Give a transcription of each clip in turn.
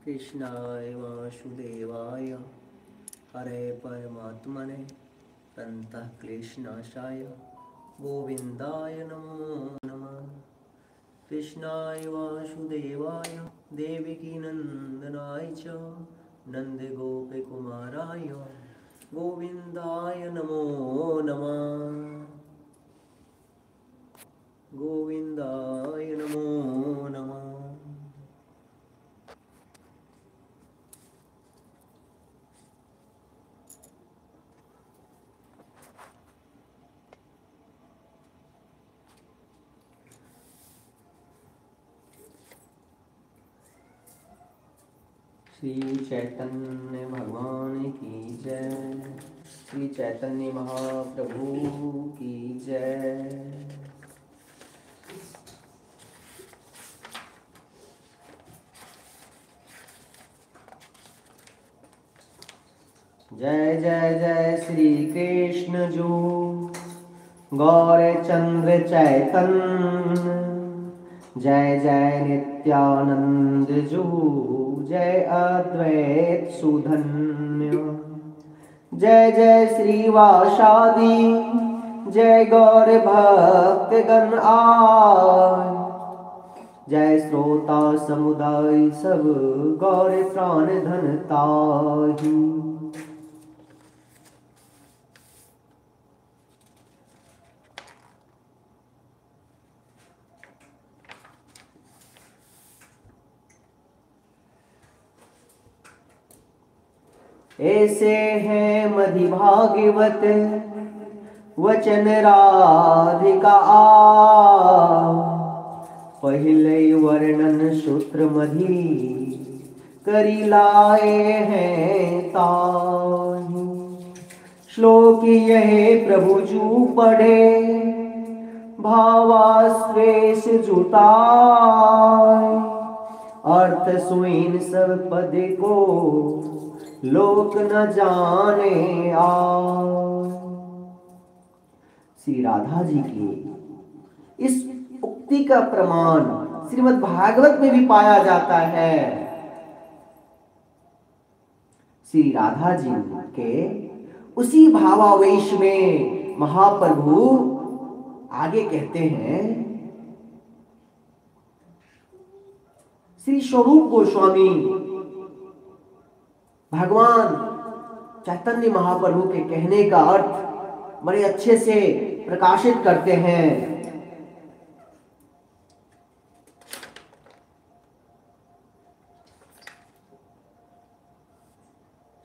कृष्णाय वासुदेवाय हरे परमात्मने प्रणतः क्लेशनाशाय गोविंदाय नमो नमः। कृष्णाय वासुदेवाय देवकी नंदनाय च नंदगोपकुमाराय गोविंदाय नमो नमः। गोविंदाय नमो नमः। श्री चैतन्य भगवान की जय। श्री चैतन्य महाप्रभु की जय। जय जय जय श्री कृष्ण जो गौर चंद्र चैतन्य। जय जय नित्यानंद जो जय अद्वैत सुधन्य। जय जय श्रीवासादि जय गौर भक्तगण आय। जय श्रोता समुदाय सब गौर प्राण धन ताहि। ऐसे हैं मधि भागवत वचन राधिका पहले वर्णन सूत्र मधि करी लाए हैं ताहि। श्लोक यह प्रभु जू पढ़े भावास्वेश जुटाए। अर्थ सुइन सब पद को लोक न जाने आ। श्री राधा जी की इस उक्ति का प्रमाण श्रीमद् भागवत में भी पाया जाता है। श्री राधा जी के उसी भावावेश में महाप्रभु आगे कहते हैं। श्री स्वरूप गोस्वामी भगवान चैतन्य महाप्रभु के कहने का अर्थ बड़े अच्छे से प्रकाशित करते हैं।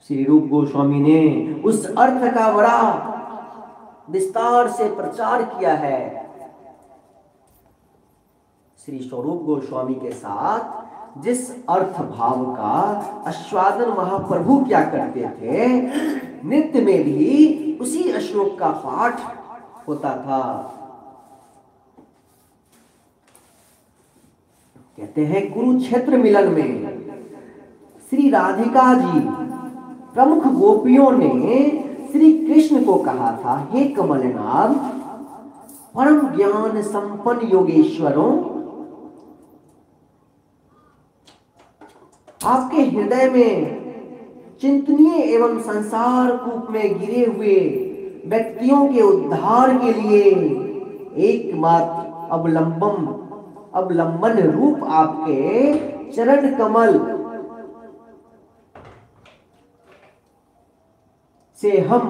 श्री रूप गोस्वामी ने उस अर्थ का बड़ा विस्तार से प्रचार किया है। श्री स्वरूप गोस्वामी के साथ जिस अर्थ भाव का आस्वादन महाप्रभु क्या करते थे, नृत्य में भी उसी श्लोक का पाठ होता था। कहते हैं कुरुक्षेत्र मिलन में श्री राधिका जी प्रमुख गोपियों ने श्री कृष्ण को कहा था, हे कमलनाभ परम ज्ञान संपन्न योगेश्वरों, आपके हृदय में चिंतनीय एवं संसार कूप में गिरे हुए व्यक्तियों के उद्धार के लिए एकमात्र अवलंबन रूप आपके चरण कमल से हम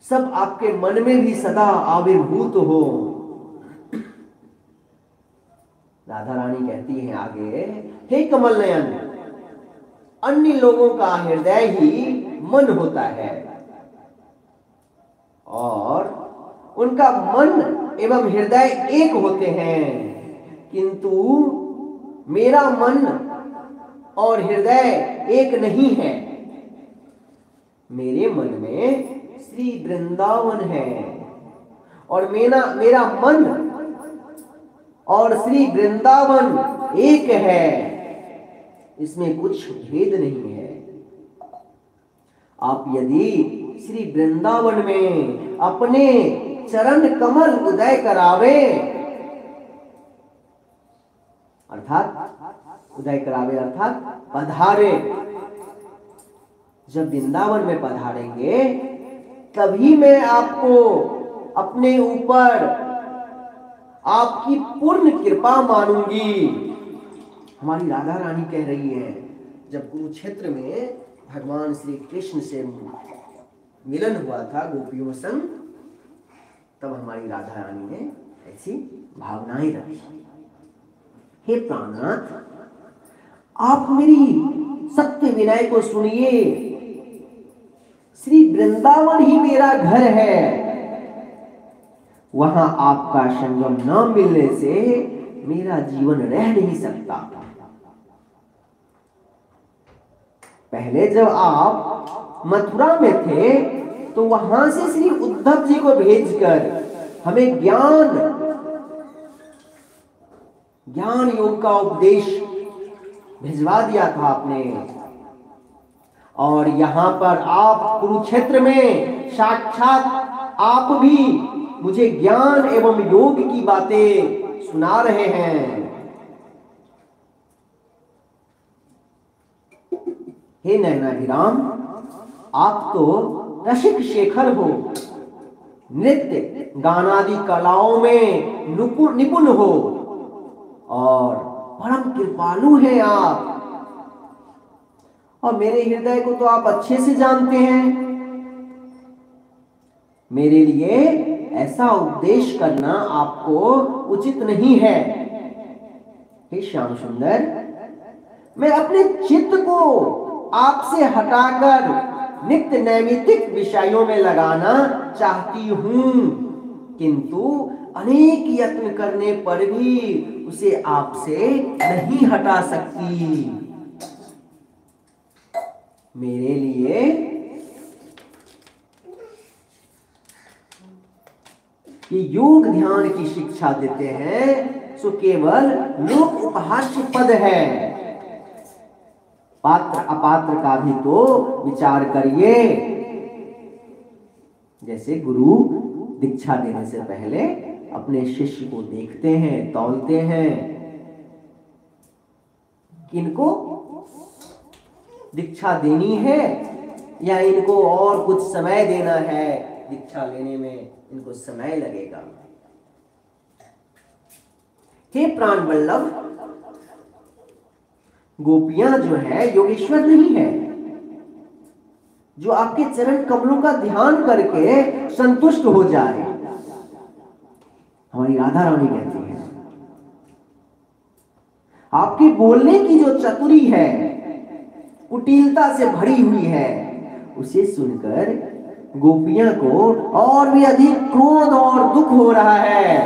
सब आपके मन में भी सदा आविर्भूत हो। राधा रानी कहती हैं आगे, हे कमल नयन, अन्य लोगों का हृदय ही मन होता है और उनका मन एवं हृदय एक होते हैं, किंतु मेरा मन और हृदय एक नहीं है। मेरे मन में श्री वृंदावन है और मेरा मन और श्री वृंदावन एक है, इसमें कुछ भेद नहीं है। आप यदि श्री वृंदावन में अपने चरण कमल उदय करावे अर्थात उदय करावे अर्थात पधारे। जब वृंदावन में पधारेंगे तभी मैं आपको अपने ऊपर आपकी पूर्ण कृपा मानूंगी। हमारी राधा रानी कह रही है, जब कुरुक्षेत्र में भगवान श्री कृष्ण से मिलन हुआ था गोपियों संग, तब हमारी राधा रानी ने ऐसी भावनाएं रखी। हे प्राणनाथ, आप मेरी सत्य विनय को सुनिए। श्री वृंदावन ही मेरा घर है, वहां आपका संगम न मिलने से मेरा जीवन रह नहीं सकता। पहले जब आप मथुरा में थे तो वहां से श्री उद्धव जी को भेजकर हमें ज्ञान योग का उपदेश भिजवा दिया था आपने। और यहां पर आप कुरुक्षेत्र में साक्षात आप भी मुझे ज्ञान एवं योग की बातें सुना रहे हैं। हे नैनाभिराम, आप तो रसिक शेखर हो, नृत्य गानादि कलाओं में निपुण हो और परम कृपालु हैं आप। और मेरे हृदय को तो आप अच्छे से जानते हैं। मेरे लिए ऐसा उपदेश करना आपको उचित नहीं है। हे श्याम सुंदर, मैं अपने चित्त को आपसे हटाकर नित्य नैमित्तिक विषयों में लगाना चाहती हूं, किंतु अनेक यत्न करने पर भी उसे आपसे नहीं हटा सकती। मेरे लिए कि योग ध्यान की शिक्षा देते हैं सो केवल लोक उपहास्य पद है। पात्र अपात्र का भी तो विचार करिए। जैसे गुरु दीक्षा देने से पहले अपने शिष्य को देखते हैं, तौलते हैं, किनको दीक्षा देनी है या इनको और कुछ समय देना है, दीक्षा लेने में इनको समय लगेगा। हे प्राण वल्लभ, गोपियां जो है योगेश्वर नहीं है, जो आपके चरण कमलों का ध्यान करके संतुष्ट हो जाए। हमारी राधा रानी कहती है, आपके बोलने की जो चतुरी है, कुटिलता से भरी हुई है, उसे सुनकर गोपियां को और भी अधिक क्रोध और दुख हो रहा है।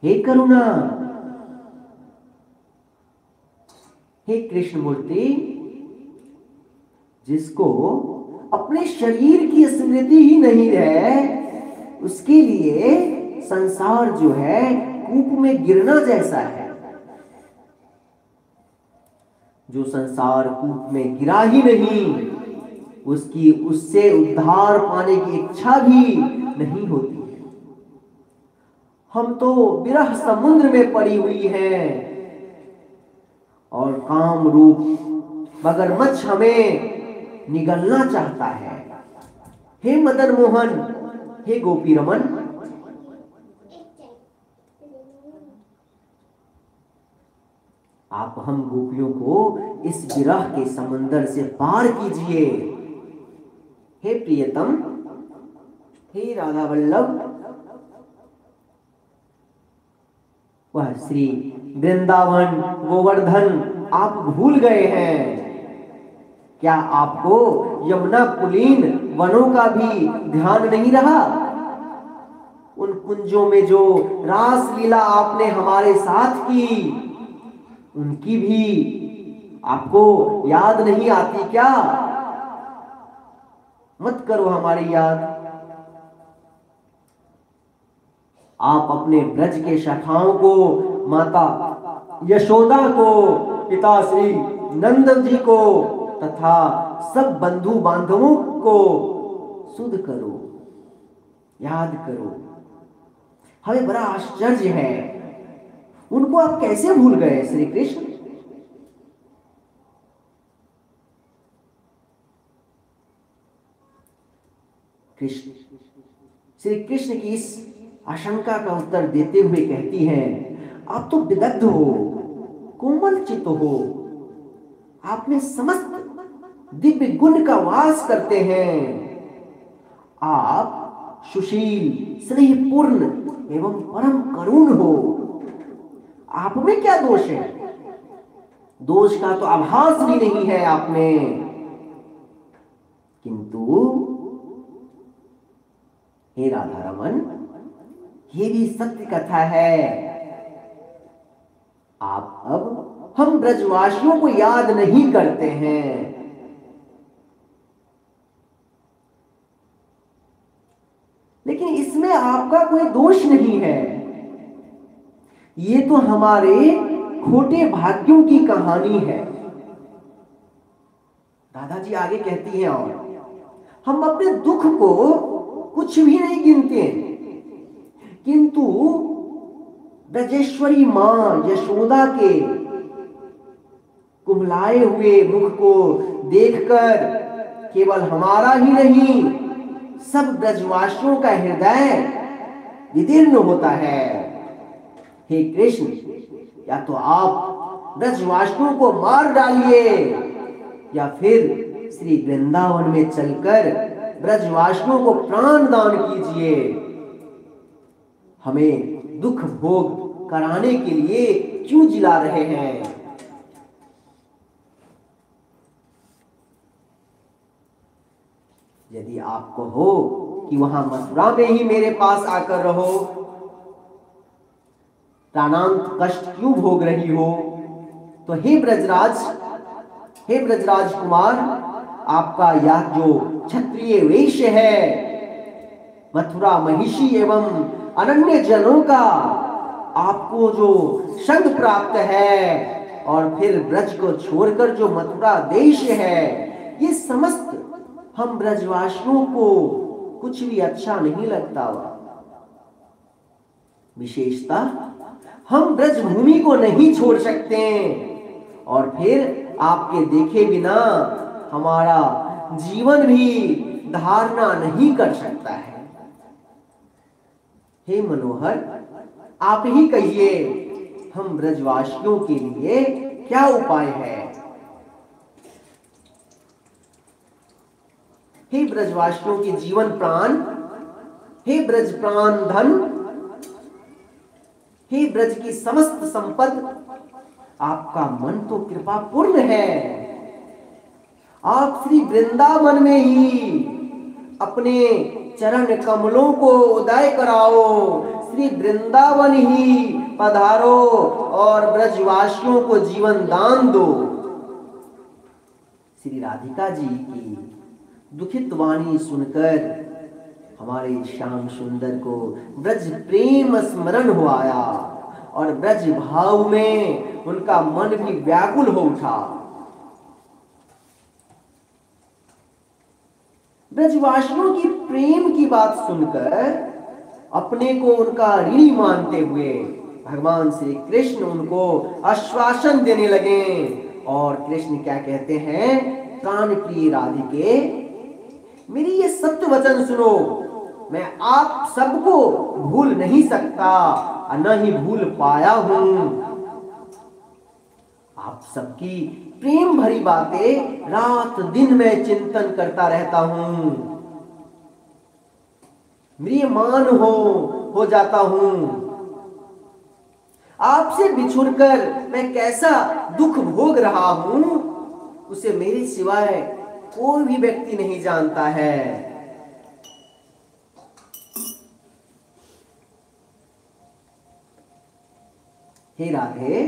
हे करुणा, हे कृष्ण मूर्ति, जिसको अपने शरीर की स्मृति ही नहीं है, उसके लिए संसार जो है कूप में गिरना जैसा है। जो संसार कूप में गिरा ही नहीं, उसकी उससे उद्धार पाने की इच्छा भी नहीं होती है। हम तो विरह समुद्र में पड़ी हुई हैं और काम रूप मगरमच्छ हमें निगलना चाहता है। हे मदन मोहन, हे गोपी रमन, आप हम गोपियों को इस विरह के समंदर से पार कीजिए। हे प्रियतम, हे राधा वल्लभ, वह श्री वृंदावन गोवर्धन आप भूल गए हैं। क्या आपको यमुना पुलीन वनों का भी ध्यान नहीं रहा? उन कुंजों में जो रास लीला आपने हमारे साथ की, उनकी भी आपको याद नहीं आती क्या? मत करो हमारी याद। आप अपने ब्रज के शाखाओं को, माता यशोदा को, पिता श्री नंद जी को तथा सब बंधु बांधवों को सुध करो, याद करो। हमें बड़ा आश्चर्य है, उनको आप कैसे भूल गए श्री कृष्ण? कृष्ण श्री कृष्ण की इस आशंका का उत्तर देते हुए कहती हैं, आप तो विदग्ध हो, कोमल चित्त हो, आप में समस्त दिव्य गुण का वास करते हैं, आप सुशील, स्नेहपूर्ण एवं परम करुण हो, आप में क्या दोष है? दोष का तो आभास भी नहीं है आप में। किंतु हे राधा रमन, ये भी सत्य कथा है, आप अब हम ब्रजवासियों को याद नहीं करते हैं। लेकिन इसमें आपका कोई दोष नहीं है, ये तो हमारे खोटे भाग्यों की कहानी है। दादाजी आगे कहती हैं, और हम अपने दुख को कुछ भी नहीं गिनते, किंतु ब्रजेश्वरी मां यशोदा के कुम्हलाए हुए मुख को देखकर केवल हमारा ही नहीं, सब ब्रजवासियों का हृदय विदीर्ण होता है। हे कृष्ण, या तो आप ब्रजवासियों को मार डालिए, या फिर श्री वृंदावन में चलकर ब्रजवासियों को प्राण दान कीजिए। हमें दुख भोग कराने के लिए क्यों जिला रहे हैं? यदि आपको हो कि वहां मथुरा में ही मेरे पास आकर रहो, प्राणांत कष्ट क्यों भोग रही हो, तो हे ब्रजराज कुमार, आपका यह जो क्षत्रिय वेश है, मथुरा महिषी एवं अनन्य जनों का आपको जो संग प्राप्त है, और फिर ब्रज को छोड़कर जो मथुरा देश है, ये समस्त हम ब्रजवासियों को कुछ भी अच्छा नहीं लगता। विशेषता हम ब्रज भूमि को नहीं छोड़ सकते, और फिर आपके देखे बिना हमारा जीवन भी धारणा नहीं कर सकता है। हे मनोहर, आप ही कहिए, हम ब्रजवासियों के लिए क्या उपाय है? हे ब्रजवासियों के जीवन प्राण, हे ब्रज प्राण धन, हे ब्रज की समस्त संपद, आपका मन तो कृपा पूर्ण है। आप श्री वृंदावन में ही अपने चरण कमलों को उदय कराओ, श्री वृंदावन ही पधारो और ब्रजवासियों को जीवन दान दो। श्री राधिका जी की दुखित वाणी सुनकर हमारे श्याम सुंदर को ब्रज प्रेम स्मरण हो आया, और ब्रज भाव में उनका मन भी व्याकुल हो उठा। ब्रजवासियों की प्रेम की बात सुनकर अपने को उनका ऋणी मानते हुए भगवान श्री कृष्ण उनको आश्वासन देने लगे। और कृष्ण क्या कहते हैं? प्राण प्रिय राधिके, मेरी ये सत्य वचन सुनो, मैं आप सबको भूल नहीं सकता, न ही भूल पाया हूं। आप सबकी प्रेम भरी बातें रात दिन में चिंतन करता रहता हूं, म्रियमान हो जाता हूं। आपसे बिछुड़कर मैं कैसा दुख भोग रहा हूं, उसे मेरे सिवाय कोई भी व्यक्ति नहीं जानता है। हे राधे,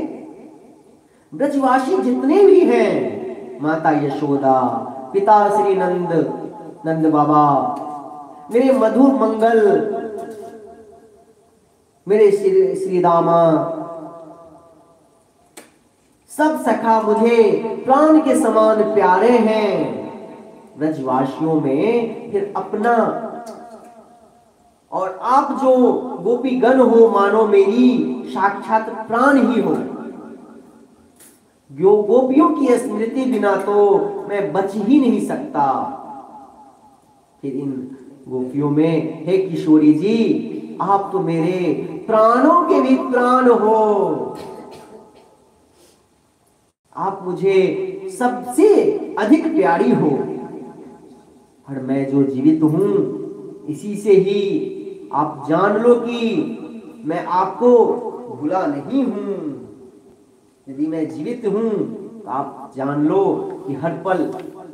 ब्रजवासी जितने भी हैं, माता यशोदा, पिता श्री नंद बाबा, मेरे मधुर मंगल, मेरे श्री दामा, सब सखा मुझे प्राण के समान प्यारे हैं। ब्रजवासियों में फिर अपना और आप जो गोपीगण हो मानो मेरी साक्षात प्राण ही हो। गोपियों की स्मृति बिना तो मैं बच ही नहीं सकता। फिर इन गोपियों में हे किशोरी जी, आप तो मेरे प्राणों के भी प्राण हो। आप मुझे सबसे अधिक प्यारी हो, और मैं जो जीवित हूं इसी से ही आप जान लो कि मैं आपको भूला नहीं हूं। यदि मैं जीवित हूं तो आप जान लो कि हर पल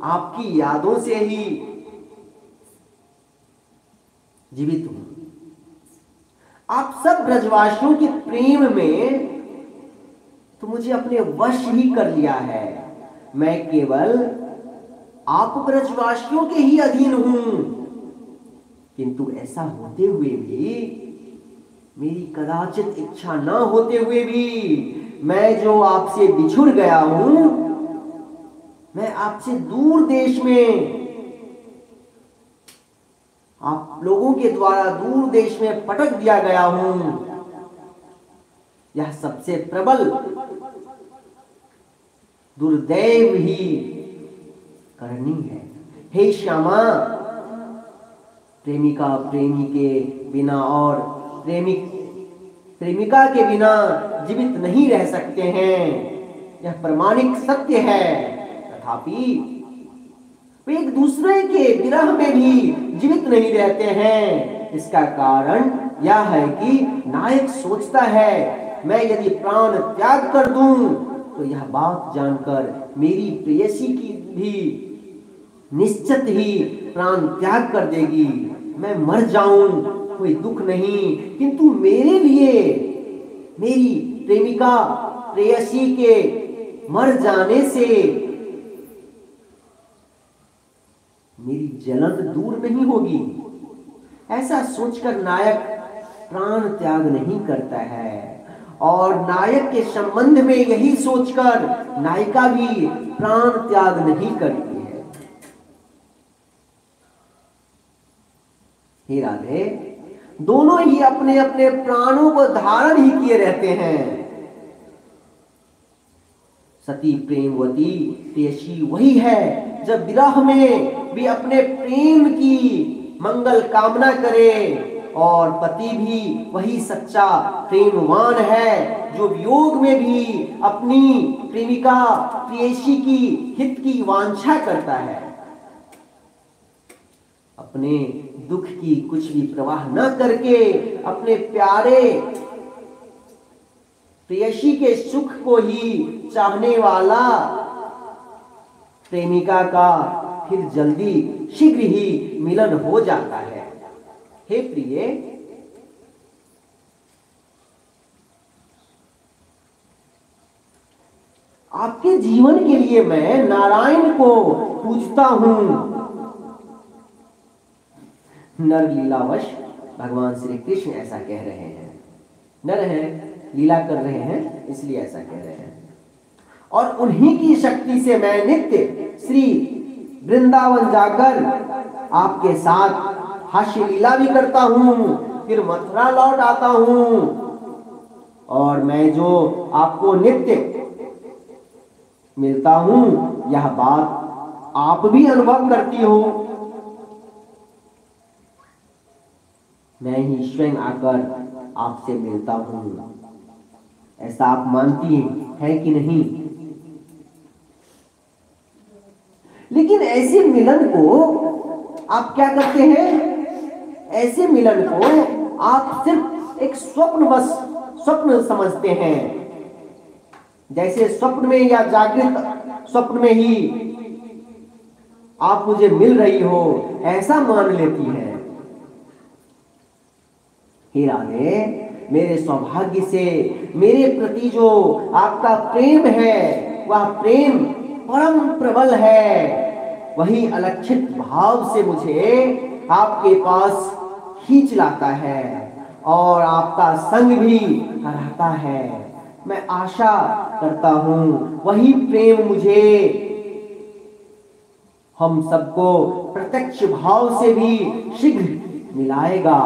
आपकी यादों से ही जीवित हूं। आप सब ब्रजवासियों के प्रेम में तो मुझे अपने वश ही कर लिया है। मैं केवल आप ब्रजवासियों के ही अधीन हूं, किंतु ऐसा होते हुए भी, मेरी कदाचित इच्छा न होते हुए भी, मैं जो आपसे बिछुड़ गया हूं, मैं आपसे दूर देश में, आप लोगों के द्वारा दूर देश में पटक दिया गया हूं। यह सबसे प्रबल दुर्दैव ही करनी है। हे श्यामा, प्रेमिका प्रेमी के बिना और प्रेमिका के बिना जीवित नहीं रह सकते हैं, यह प्रामाणिक सत्य है। तथापि वे एक दूसरे के विरह में भी जीवित नहीं रहते हैं। इसका कारण यह है कि नायक सोचता है मैं यदि प्राण त्याग कर दूं तो यह बात जानकर मेरी प्रेयसी की भी निश्चित ही प्राण त्याग कर देगी। मैं मर जाऊं कोई दुख नहीं, किंतु मेरे लिए मेरी प्रेमिका प्रेयसी के मर जाने से मेरी जलन दूर नहीं होगी। ऐसा सोचकर नायक प्राण त्याग नहीं करता है, और नायक के संबंध में यही सोचकर नायिका भी प्राण त्याग नहीं करती है। हे राधे, दोनों ही अपने अपने प्राणों को धारण ही किए रहते हैं। सती प्रेमवती प्रेयसी वही है जब विरह में भी अपने प्रेम की मंगल कामना करे, और पति भी वही सच्चा प्रेमवान है जो वियोग में भी अपनी प्रेमिका प्रेयसी की हित की वांछा करता है। अपने दुख की कुछ भी प्रवाह न करके अपने प्यारे प्रेयसी के सुख को ही चाहने वाला प्रेमिका का फिर जल्दी शीघ्र ही मिलन हो जाता है। हे प्रिय, आपके जीवन के लिए मैं नारायण को पूजता हूं। नर लीलावश भगवान श्री कृष्ण ऐसा कह रहे हैं। नर हैं, लीला कर रहे हैं, इसलिए ऐसा कह रहे हैं। और उन्हीं की शक्ति से मैं नित्य श्री वृंदावन जाकर आपके साथ हास्य लीला भी करता हूं, फिर मथुरा लौट आता हूं, और मैं जो आपको नित्य मिलता हूं यह बात आप भी अनुभव करती हो। मैं ही स्वयं आकर आपसे मिलता हूं, ऐसा आप मानती हैं कि नहीं? लेकिन ऐसे मिलन को आप क्या करते हैं? ऐसे मिलन को आप सिर्फ एक स्वप्न समझते हैं। जैसे स्वप्न में या जागृत स्वप्न में ही आप मुझे मिल रही हो, ऐसा मान लेती है। हे राधे, मेरे सौभाग्य से मेरे प्रति जो आपका प्रेम है वह प्रेम परम प्रबल है। वही अलक्षित भाव से मुझे आपके पास खींच लाता है और आपका संग भी कराता है। मैं आशा करता हूं वही प्रेम मुझे हम सबको प्रत्यक्ष भाव से भी शीघ्र मिलाएगा।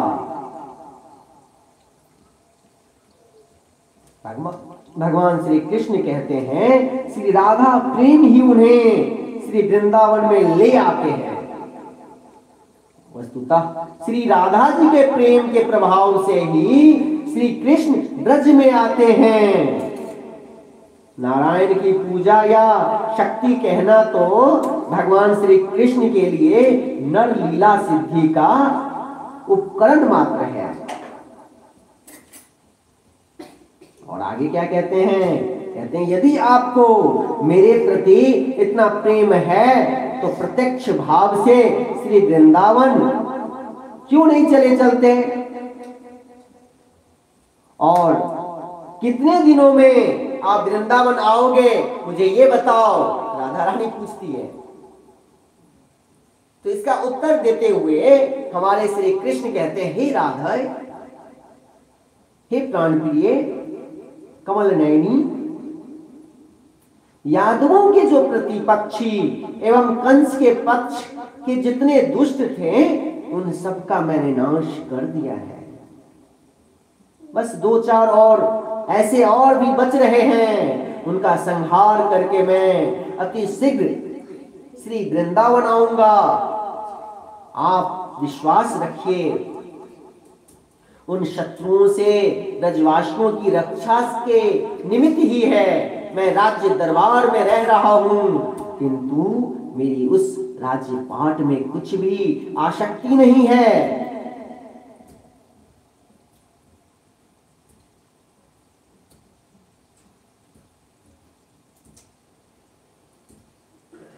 भगवान श्री कृष्ण कहते हैं श्री राधा प्रेम ही उन्हें श्री वृंदावन में ले आते हैं। वस्तुतः श्री राधा जी के प्रेम के प्रभाव से ही श्री कृष्ण ब्रज में आते हैं। नारायण की पूजा या शक्ति कहना तो भगवान श्री कृष्ण के लिए नर लीला सिद्धि का उपकरण मात्र है। और आगे क्या कहते हैं? कहते हैं यदि आपको मेरे प्रति इतना प्रेम है तो प्रत्यक्ष भाव से श्री वृंदावन क्यों नहीं चले चलते? और कितने दिनों में आप वृंदावन आओगे मुझे ये बताओ, राधा रानी पूछती है। तो इसका उत्तर देते हुए हमारे श्री कृष्ण कहते हैं, हे राधा, हे प्राणप्रिय कमल नयनी, यादवों के जो प्रतिपक्षी एवं कंस के पक्ष के जितने दुष्ट थे उन सबका मैंने नाश कर दिया है। बस 2-4 और ऐसे और भी बच रहे हैं, उनका संहार करके मैं अति शीघ्र श्री वृंदावन आऊंगा। आप विश्वास रखिए। उन शत्रुओं से ब्रजवासियों की रक्षा के निमित्त ही है मैं राज्य दरबार में रह रहा हूं, किंतु मेरी उस राज्य पाट में कुछ भी आसक्ति नहीं है।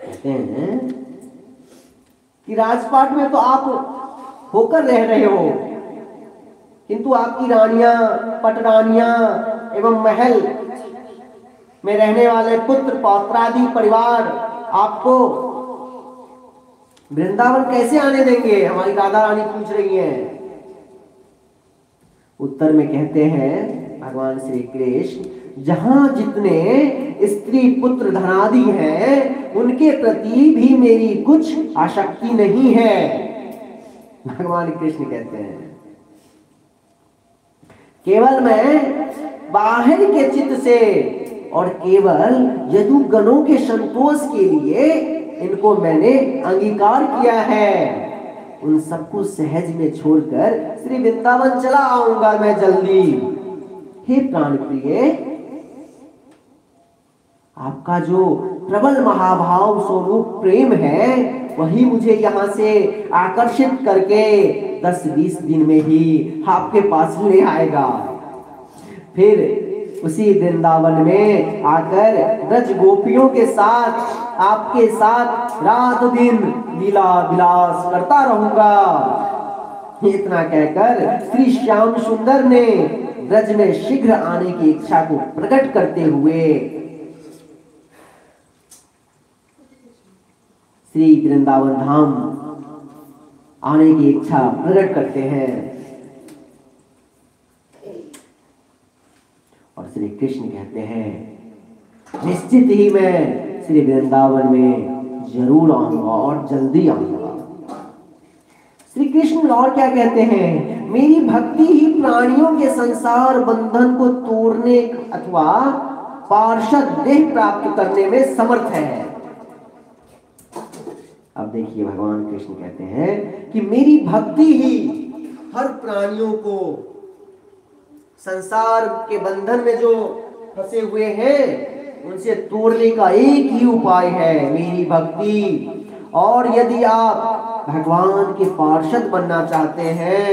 कहते हैं कि राजपाट में तो आप होकर रह रहे हो, किंतु आपकी रानियां, पटरानियां एवं महल में रहने वाले पुत्र पौत्रादि परिवार आपको वृंदावन कैसे आने देंगे? हमारी राधा रानी पूछ रही हैं। उत्तर में कहते हैं भगवान श्री कृष्ण, जहां जितने स्त्री पुत्र धनादि हैं उनके प्रति भी मेरी कुछ आसक्ति नहीं है। भगवान कृष्ण कहते हैं केवल मैं बाहर के चित्त से और केवल यदुगणों के संतोष के लिए इनको मैंने अंगीकार किया है। उन सबको सहज में छोड़कर श्री वृंदावन चला आऊंगा मैं जल्दी। हे प्राणप्रिय, आपका जो प्रबल महाभाव स्वरूप प्रेम है वही मुझे यहाँ से आकर्षित करके 10-20 दिन में ही आपके पास ले आएगा। फिर उसी वृंदावन में आकर ब्रज गोपियों के साथ आपके साथ रात दिन लीला विलास करता रहूंगा। इतना कहकर श्री श्याम सुंदर ने ब्रज में शीघ्र आने की इच्छा को प्रकट करते हुए श्री वृंदावन धाम आने की इच्छा प्रकट करते हैं। और श्री कृष्ण कहते हैं निश्चित ही मैं श्री वृंदावन में जरूर आऊंगा और जल्दी आऊंगा। श्री कृष्ण और क्या कहते हैं? मेरी भक्ति ही प्राणियों के संसार बंधन को तोड़ने अथवा पार्षद देह प्राप्त करने में समर्थ है। अब देखिए भगवान कृष्ण कहते हैं कि मेरी भक्ति ही हर प्राणियों को संसार के बंधन में जो फंसे हुए हैं उनसे तोड़ने का एक ही उपाय है, मेरी भक्ति। और यदि आप भगवान के पार्षद बनना चाहते हैं,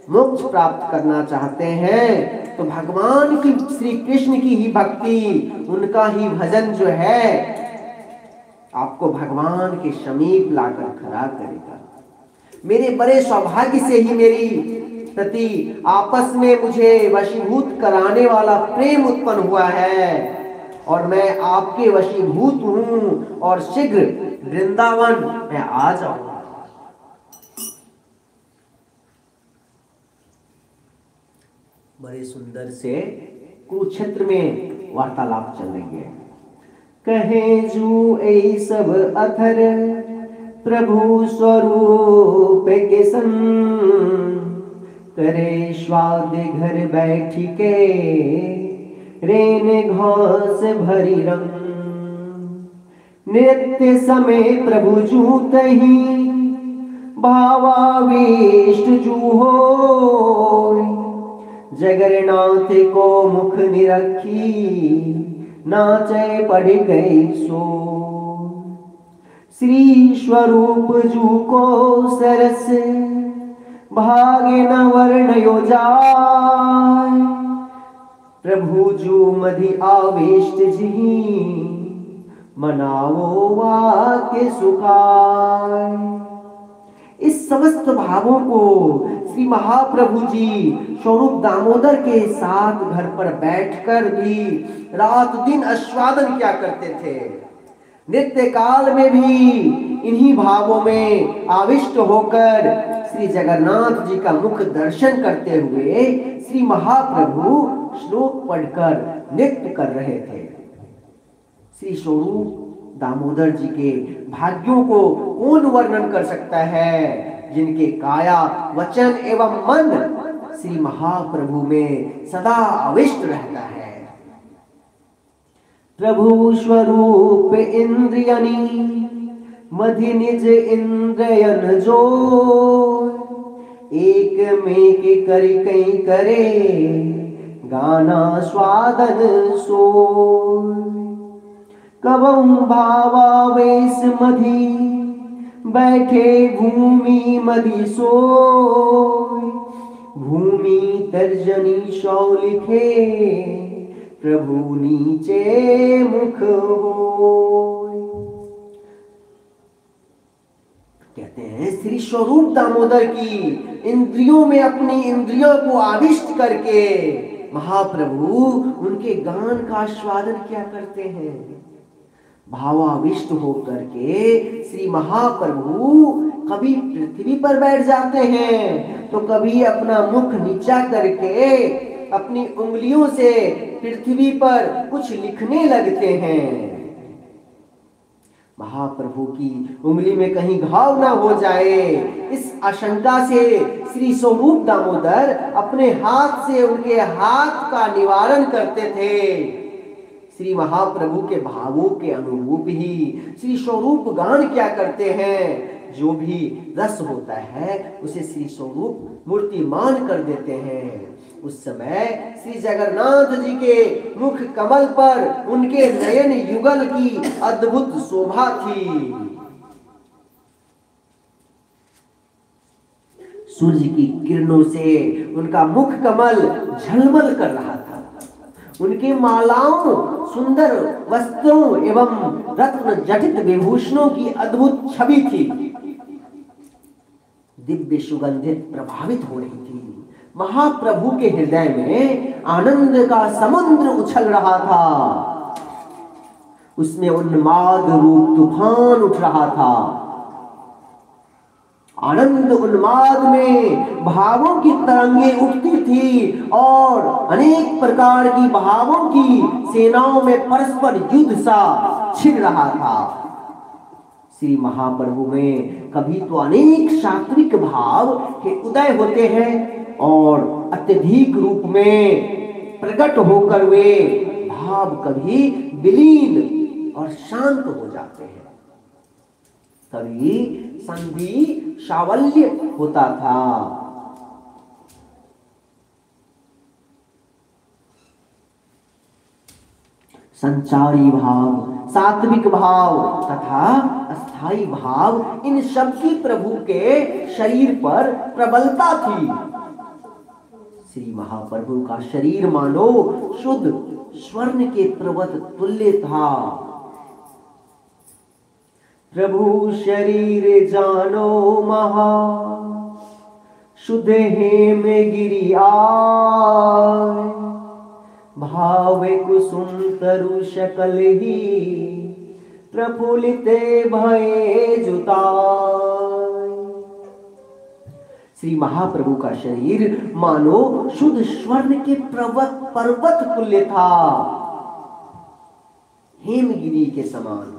मोक्ष प्राप्त करना चाहते हैं, तो भगवान की श्री कृष्ण की ही भक्ति, उनका ही भजन जो है आपको भगवान के समीप लाकर खड़ा करेगा। मेरे बड़े सौभाग्य से ही मेरी प्रति आपस में मुझे वशीभूत कराने वाला प्रेम उत्पन्न हुआ है और मैं आपके वशीभूत हूं और शीघ्र वृंदावन में आ जाऊंगा। बड़े सुंदर से कुरुक्षेत्र में वार्तालाप चल रही है। कहे जू ए सब अथर प्रभु स्वरूप के संग, करे स्वाद घर बैठ के रेन घास भरी रंग। नृत्य समय प्रभु जूत ही भावाविष्ट जू हो। जगन्नाथ को मुख निरखी नाचे पढ़ गई सो। श्री स्वरूप जू को सरस भागे न वर्णयो जाय। प्रभु जू मधि आविष्ट जी मनावो वाक्य सुखाय। इस समस्त भावों को श्री महाप्रभु जी स्वरूप दामोदर के साथ घर पर बैठकर भी रात दिन आस्वादन किया करते थे। नित्य काल में भी इन्हीं भावों में आविष्ट होकर श्री जगन्नाथ जी का मुख दर्शन करते हुए श्री महाप्रभु श्लोक पढ़कर नृत्य कर रहे थे। श्री स्वरूप दामोदर जी के भाग्यों को कौन वर्णन कर सकता है, जिनके काया वचन एवं मन श्री महाप्रभु में सदा आविष्ट रहता है। प्रभु स्वरूप इंद्रियनी मधि निज इंद्रयन जो। एक में के कर कई करे गाना स्वादन सो। कबहु भावावेश मधि बैठे भूमि मधि सोय। भूमि तर्जनी सौ लिखे प्रभु नीचे मुख होय। कहते हैं श्री स्वरूप दामोदर की इंद्रियों में अपनी इंद्रियों को आविष्ट करके महाप्रभु उनके गान का आस्वादन किया करते हैं। भावाविष्ट होकर के श्री महाप्रभु कभी पृथ्वी पर बैठ जाते हैं तो कभी अपना मुख नीचा करके अपनी उंगलियों से पृथ्वी पर कुछ लिखने लगते हैं। महाप्रभु की उंगली में कहीं घाव ना हो जाए, इस आशंका से श्री स्वरूप दामोदर अपने हाथ से उनके हाथ का निवारण करते थे। श्री महाप्रभु के भावों के अनुरूप ही श्री स्वरूप गान क्या करते हैं। जो भी रस होता है उसे श्री स्वरूप मूर्तिमान कर देते हैं। उस समय श्री जगन्नाथ जी के मुख कमल पर उनके नयन युगल की अद्भुत शोभा थी। सूर्य की किरणों से उनका मुख कमल झलमल कर रहा था। उनके मालाओं, सुंदर वस्त्रों एवं रत्न जटित विभूषणों की अद्भुत छवि थी। दिव्य सुगंधित प्रभावित हो रही थी। महाप्रभु के हृदय में आनंद का समुद्र उछल रहा था। उसमें उन्माद रूप तूफान उठ रहा था। आनंद उन्माद में भावों की तरंगे उठती थी और अनेक प्रकार की भावों की सेनाओं में परस्पर युद्ध सा छिड़ रहा था। श्री महाप्रभु में कभी तो अनेक सात्विक भाव के उदय होते हैं और अत्यधिक रूप में प्रकट होकर वे भाव कभी विलीन और शांत हो जाते हैं। कभी संधि सावल्य होता था। संचारी भाव, सात्विक भाव तथा अस्थाई भाव, इन सब की प्रभु के शरीर पर प्रबलता थी। श्री महाप्रभु का शरीर मानो शुद्ध स्वर्ण के पर्वत तुल्य था। प्रभु शरीर जानो महा शुद्ध हेम गिरि आय। भावे कुसुम तरु शकल ही प्रफुल्लित भये जुताय। श्री महाप्रभु का शरीर मानो शुद्ध स्वर्ण के पर्वत तुल्य था, हेमगिरी के समान,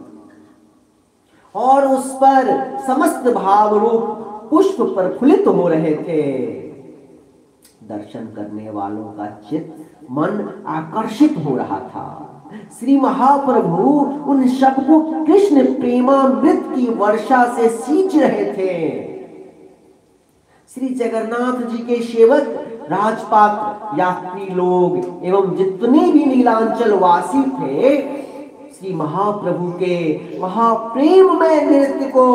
और उस पर समस्त भाव रूप पुष्प प्रफुल्लित हो रहे थे। दर्शन करने वालों का चित्त मन आकर्षित हो रहा था। श्री महाप्रभु उन सबको कृष्ण प्रेमामृत की वर्षा से सींच रहे थे। श्री जगन्नाथ जी के सेवक, राजपात्र, यात्री लोग एवं जितने भी नीलांचल वासी थे, श्री महाप्रभु के महाप्रेममय नृत्य को,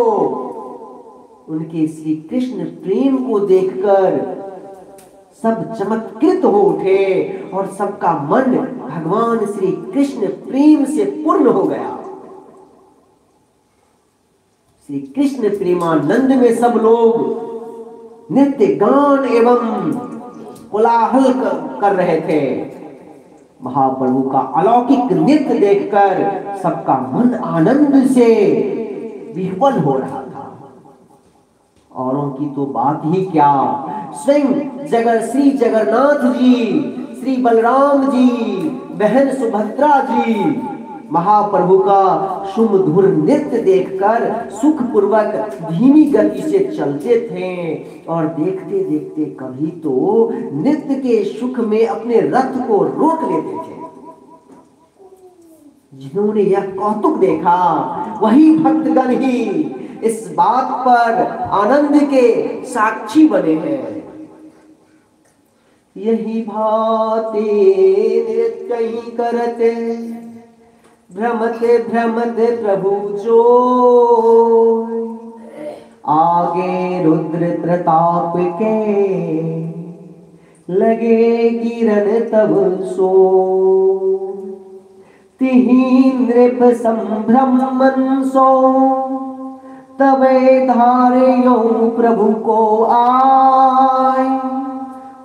उनके श्री कृष्ण प्रेम को देखकर सब चमत्कृत हो उठे और सबका मन भगवान श्री कृष्ण प्रेम से पूर्ण हो गया। श्री कृष्ण प्रेमानंद में सब लोग नृत्य गान एवं कोलाहल कर रहे थे। महाप्रभु का अलौकिक नृत्य देखकर सबका मन आनंद से विह्वल हो रहा था। औरों की तो बात ही क्या, स्वयं श्री जगन्नाथ जी, श्री बलराम जी, बहन सुभद्रा जी महाप्रभु का सुमधुर नृत्य देखकर सुखपूर्वक धीमी गति से चलते थे और देखते देखते कभी तो नृत्य के सुख में अपने रथ को रोक लेते थे। जिन्होंने यह कौतुक देखा वही भक्तगण ही इस बात पर आनंद के साक्षी बने हैं। यही भाते नृत्य करते भ्रमते भ्रमते प्रभु जो, आगे रुद्र प्रताप के लगे किरण तब सो, तिहि नृप संभ्रमन सो, तबे धार्यो प्रभु को आय,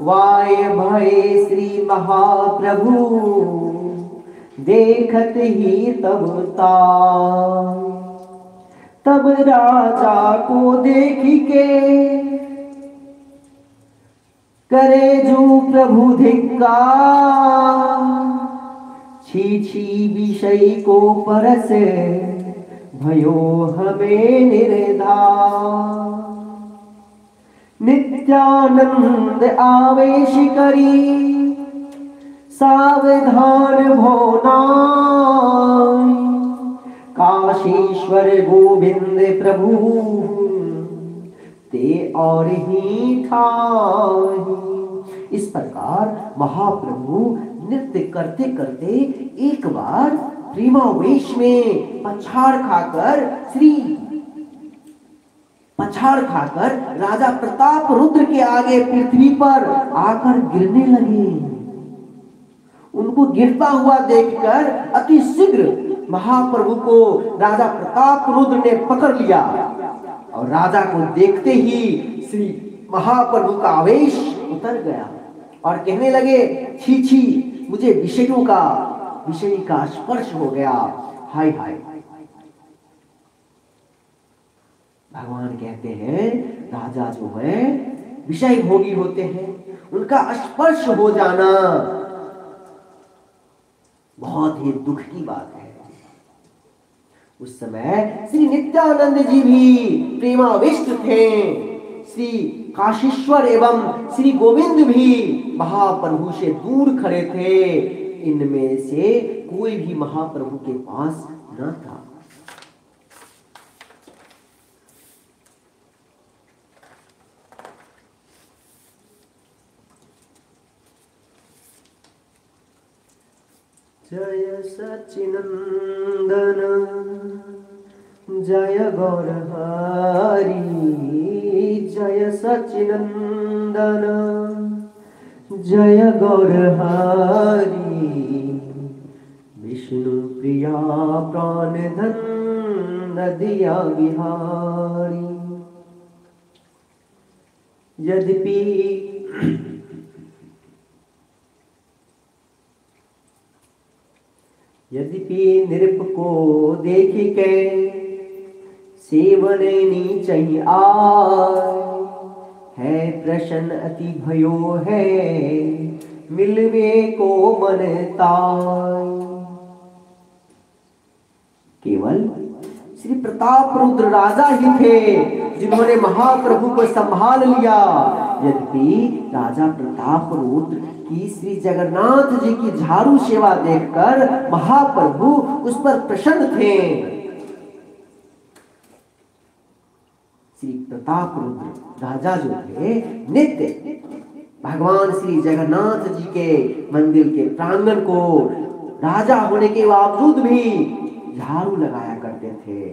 वाय भय श्री महाप्रभु देखत ही तब ताय। तब राजा को देखी के करे जो प्रभु धिक्कार, छी छी विषय को परस भयो हमें निर्धार। नित्यानंद आवेश करी सावधान भोनाई, काशीश्वर गोविंद प्रभु ते और ही ठाई। इस प्रकार महाप्रभु नृत्य करते करते एक बार प्रेमावेश में पछाड़ खाकर राजा प्रताप रुद्र के आगे पृथ्वी पर आकर गिरने लगे। उनको गिरता हुआ देखकर अति शीघ्र महाप्रभु को राजा प्रताप रुद्र ने पकड़ लिया और राजा को देखते ही श्री महाप्रभु का आवेश उतर गया और कहने लगे, छी छी मुझे विषय का स्पर्श हो गया, हाय हाय। भगवान कहते हैं राजा जो है विषय भोगी होते हैं, उनका स्पर्श हो जाना बहुत ही दुख की बात है। उस समय श्री नित्यानंद जी भी प्रेमाविष्ट थे, श्री काशीश्वर एवं श्री गोविंद भी महाप्रभु से दूर खड़े थे। इनमें से कोई भी महाप्रभु के पास न था। जय सच्चिनंदन जय गौर हरि, जय सच्चिनंदन जय गौर हरि, विष्णु प्रिया प्राण धन नदिया विहारी। यद्यपि नृप को देख के सेवन नीचहि आय, है प्रसन्न अति भयो है मिलवे को मन ताय। केवल श्री प्रताप रुद्र राजा ही थे जिन्होंने महाप्रभु को संभाल लिया। यद्यपि राजा प्रताप रुद्र की श्री जगन्नाथ जी की झाड़ू सेवा देखकर महाप्रभु उस पर प्रसन्न थे। श्री प्रताप रुद्र राजा जो थे नित्य भगवान श्री जगन्नाथ जी के मंदिर के प्रांगण को राजा होने के बावजूद भी झाड़ू लगाया करते थे।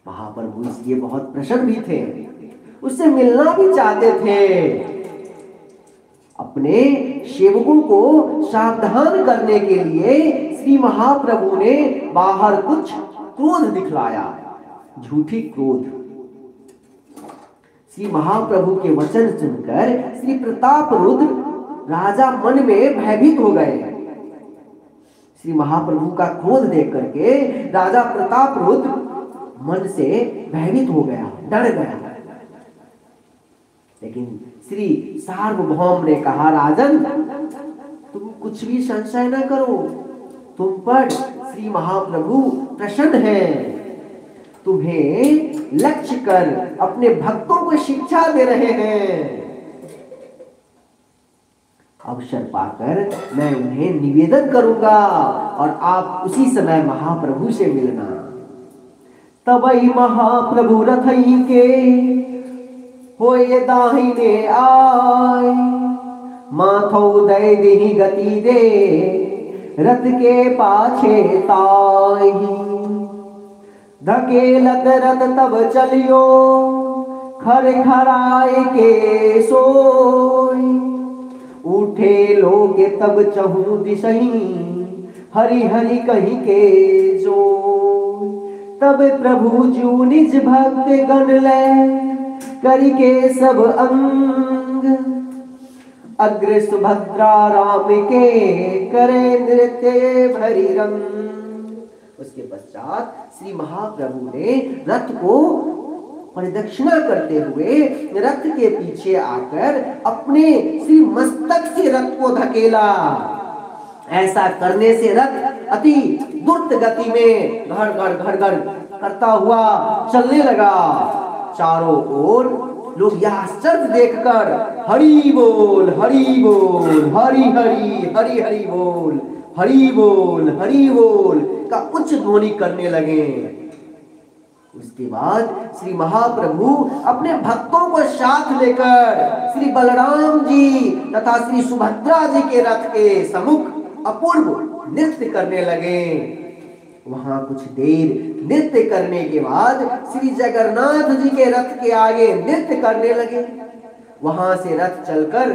महाप्रभु इसलिए बहुत प्रसन्न भी थे, उससे मिलना भी चाहते थे। अपने सेवकों को सावधान करने के लिए श्री महाप्रभु ने बाहर कुछ क्रोध दिखलाया, झूठी क्रोध। श्री महाप्रभु के वचन सुनकर श्री प्रताप रुद्र राजा मन में भयभीत हो गए। श्री महाप्रभु का क्रोध देख करके राजा प्रताप रुद्र मन से भयभीत हो गया, डर गया। लेकिन श्री सार्वभौम ने कहा, राजन तुम कुछ भी संशय न करो, तुम पर श्री महाप्रभु प्रसन्न हैं, तुम्हें लक्ष्य कर अपने भक्तों को शिक्षा दे रहे हैं। अवसर पाकर मैं उन्हें निवेदन करूंगा और आप उसी समय महाप्रभु से मिलना। तबई महाप्रभु रथई के होए दाहिने आए, माथो दय देहि गति दे रथ के पाछे ताई। धकेलत रथ तब चलियो खर खराए के सोई। उठे लोग तब चहु दिशही हरि हरि कही के जो। तब प्रभु जू निज भक्त गण ले करि के सब अंग। अग्र सुभद्रा राम के करे नृत्य भरी रंग। उसके पश्चात श्री महाप्रभु ने रथ को परिदक्षिणा करते हुए रथ के पीछे आकर अपने श्री मस्तक से रथ को धकेला। ऐसा करने से रथ अति द्रुत गति में घर घर करता हुआ चलने लगा। चारों ओर लोग यह आश्चर्य देखकर हरि बोल हरि बोल हरि हरि हरि हरि बोल हरि बोल हरि बोल का उच्च ध्वनि करने लगे। उसके बाद श्री महाप्रभु अपने भक्तों को साथ लेकर श्री बलराम जी तथा श्री सुभद्रा जी के रथ के सम्मुख अपूर्व नृत्य करने लगे। वहां कुछ देर नृत्य करने के बाद श्री जगन्नाथ जी के रथ के आगे नृत्य करने लगे। वहां से रथ चलकर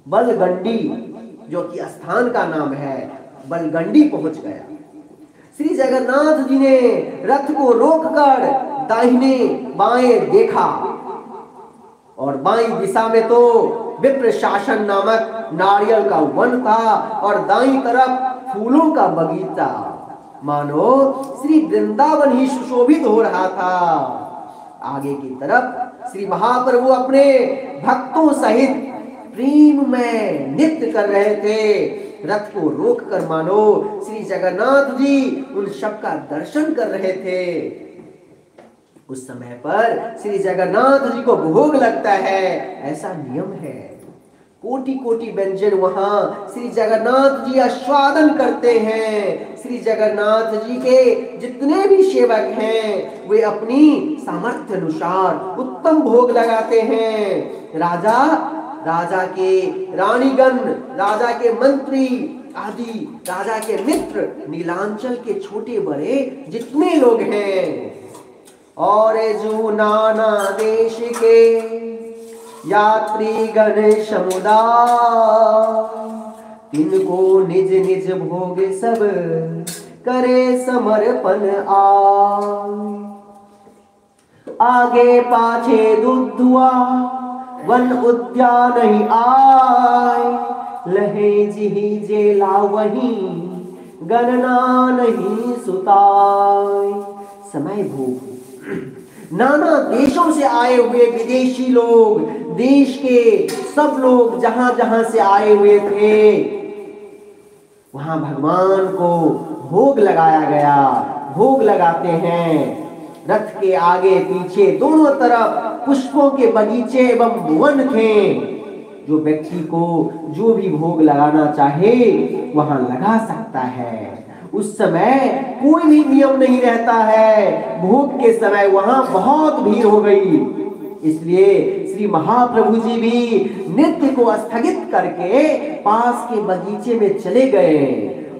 बलगंडी, जो कि स्थान का नाम है, बलगंडी पहुंच गया। श्री जगन्नाथ जी ने रथ को रोककर दाहिने बाएं देखा और बाईं दिशा में तो विप्र शासन नामक नारियल का वन था और दाईं तरफ फूलों का बगीचा, मानो श्री वृंदावन ही सुशोभित हो रहा था। आगे की तरफ श्री महाप्रभु अपने भक्तों सहित प्रेम में नृत्य कर रहे थे। रथ को रोककर मानो श्री जगन्नाथ जी उन सब का दर्शन कर रहे थे। उस समय पर श्री जगन्नाथ जी को भोग लगता है, ऐसा नियम है। कोटि कोटि व्यंजन वहां श्री जगन्नाथ जी आस्वादन करते हैं। श्री जगन्नाथ जी के जितने भी सेवक हैं वे अपनी सामर्थ्य अनुसार उत्तम भोग लगाते हैं। राजा के रानीगण, राजा के मंत्री आदि, राजा के मित्र, नीलांचल के छोटे बड़े जितने लोग हैं और जो नाना देश के यात्री गण समुदाय, तिनको निज निज भोग सब करे समर्पण आगे पाछे दुधुआ वन उद्यान ही आए, लहे जिही जेला वही गणना नहीं सुताय। समय भोग नाना देशों से आए हुए विदेशी लोग, देश के सब लोग जहां जहां से आए हुए थे, वहां भगवान को भोग लगाया गया। भोग लगाते हैं, रथ के आगे पीछे दोनों तरफ पुष्पों के बगीचे एवं वन थे। जो व्यक्ति को जो भी भोग लगाना चाहे वहां लगा सकता है। उस समय कोई भी नियम नहीं रहता है। भोग के समय वहां बहुत भीड़ हो गई, इसलिए श्री महाप्रभु जी भी नृत्य को स्थगित करके पास के बगीचे में चले गए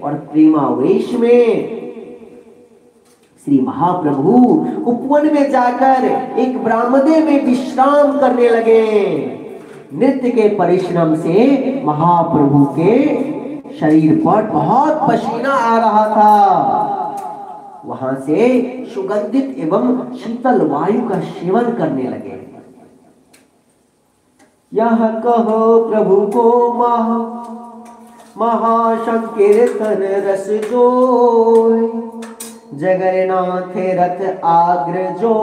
और प्रेमावेश में श्री महाप्रभु उपवन में जाकर एक बरामदे में विश्राम करने लगे। नृत्य के परिश्रम से महाप्रभु के शरीर पर बहुत पसीना आ रहा था। वहां से सुगंधित एवं शीतल वायु का सेवन करने लगे। यह कहो प्रभु को महासंकीर्तन रस जोय, जगन्नाथ रथ आग्र जो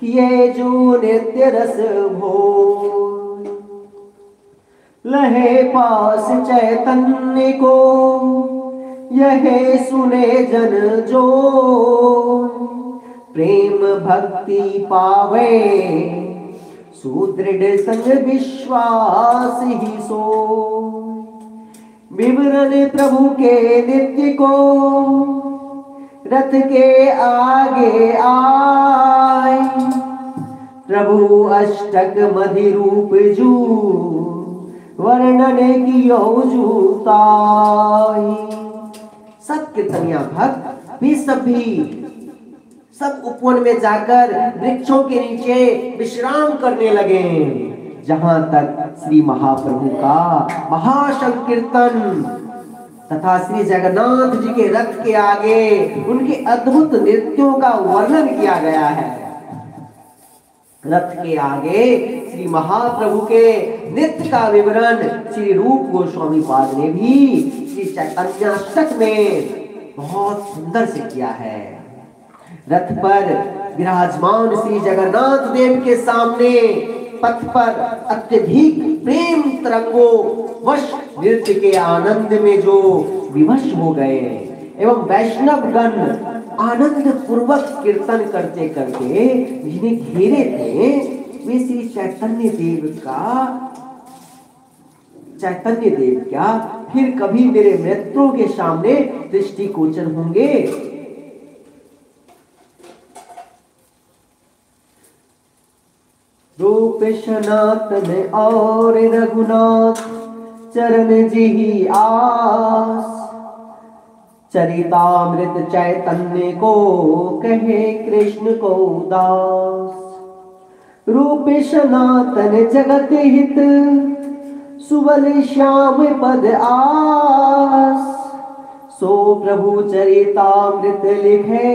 किए जो नित्य रस भोय। लहे पास चैतन्य को यह सुने जन जो, प्रेम भक्ति पावे सुदृढ़ संग विश्वास ही सो। विवरण प्रभु के नित्य को रथ के आगे आए, प्रभु अष्टक मधि रूप जू वर्णन कियो जूताई। सब कीर्तनिया भक्त भी सब उपवन में जाकर वृक्षों के नीचे विश्राम करने लगे, जहां तक श्री महाप्रभु का महासंकीर्तन तथा श्री जगन्नाथ जी के रथ के आगे उनके अद्भुत नृत्यों का वर्णन किया गया है। रथ के आगे श्री महाप्रभु के नृत्य का विवरण श्री रूप गोस्वामी पाद ने भी श्री चैतन्याष्टक में बहुत सुंदर से किया है। रथ पर विराजमान श्री जगन्नाथ देव के सामने पथ पर अत्यधिक प्रेम तरंगों वश नृत्य के आनंद में जो विवश हो गए एवं वैष्णव गण आनंद पूर्वक कीर्तन करते करते जिन्हें घेरे थे, वे श्री चैतन्य देव क्या फिर कभी मेरे नेत्रों के सामने दृष्टिगोचर होंगे। रूप सनातन और रघुनाथ चरण जी ही आस, चरितामृत चैतन्य को कहे कृष्ण को दास। रूप सनातन जगत हित सुबल श्याम पद आस, सो प्रभु चरितामृत लिखे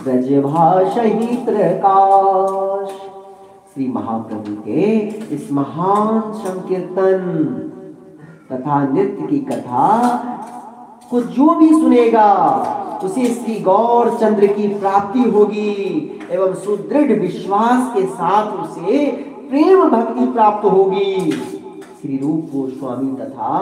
ब्रज भाषी प्रकाश। श्री महाप्रभु के इस महान संकीर्तन तथा नृत्य की कथा को जो भी सुनेगा उसे श्री गौर चंद्र की प्राप्ति होगी एवं सुदृढ़ विश्वास के साथ उसे प्रेम भक्ति प्राप्त होगी। श्री रूप गोस्वामी तथा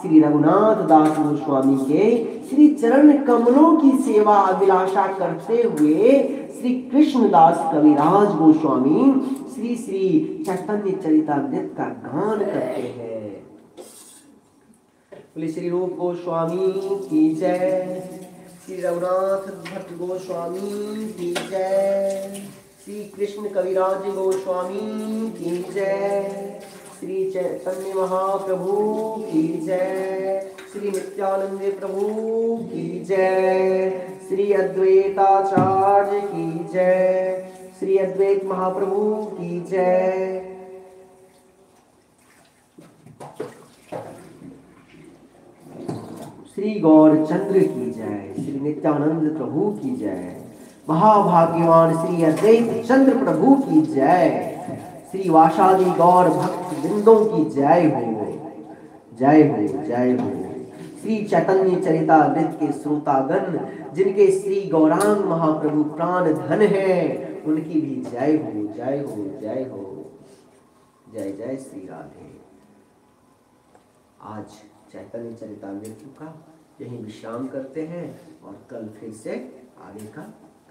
श्री रघुनाथ दास गोस्वामी के श्री चरण कमलों की सेवा अभिलाषा करते हुए श्री कृष्णदास कविराज गोस्वामी श्री श्री चैतन्य चरितामृत का गान करते हैं। बोले श्री रूप गोस्वामी की जय, श्री रघुनाथ भट्ट गोस्वामी की जय, श्री कृष्ण कविराज गोस्वामी की जय, श्री चैतन्य महाप्रभु की जय, श्री नित्यानंद प्रभु की जय, श्री अद्वैताचार्य की जय, श्री अद्वैत महाप्रभु की जय। श्री गौर चंद्र की जय, श्री नित्यानंद प्रभु की जय, महाभाग्यवान श्री अद्वैत चंद्र प्रभु की जय, श्री वासादि गौर भक्त बिंदों की जय हो, जय हो, जय हो। श्री चैतन्य चरितामृत के श्रोतागण जिनके श्री गौरांग महाप्रभु प्राण धन है, उनकी भी जय हो, जय हो, जय हो। जय जय श्री राधे। आज चैतन्य चरितामृत का यहीं विश्राम करते हैं और कल फिर से आगे का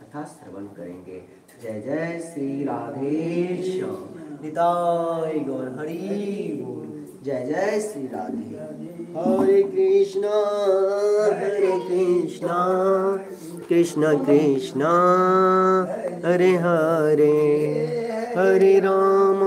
कथा श्रवण करेंगे। जय जय श्री राधे श्याम। निताय गौर हरि बोल। जय जय श्री राधे। हरे कृष्णा कृष्ण कृष्ण हरे हरे, हरे राम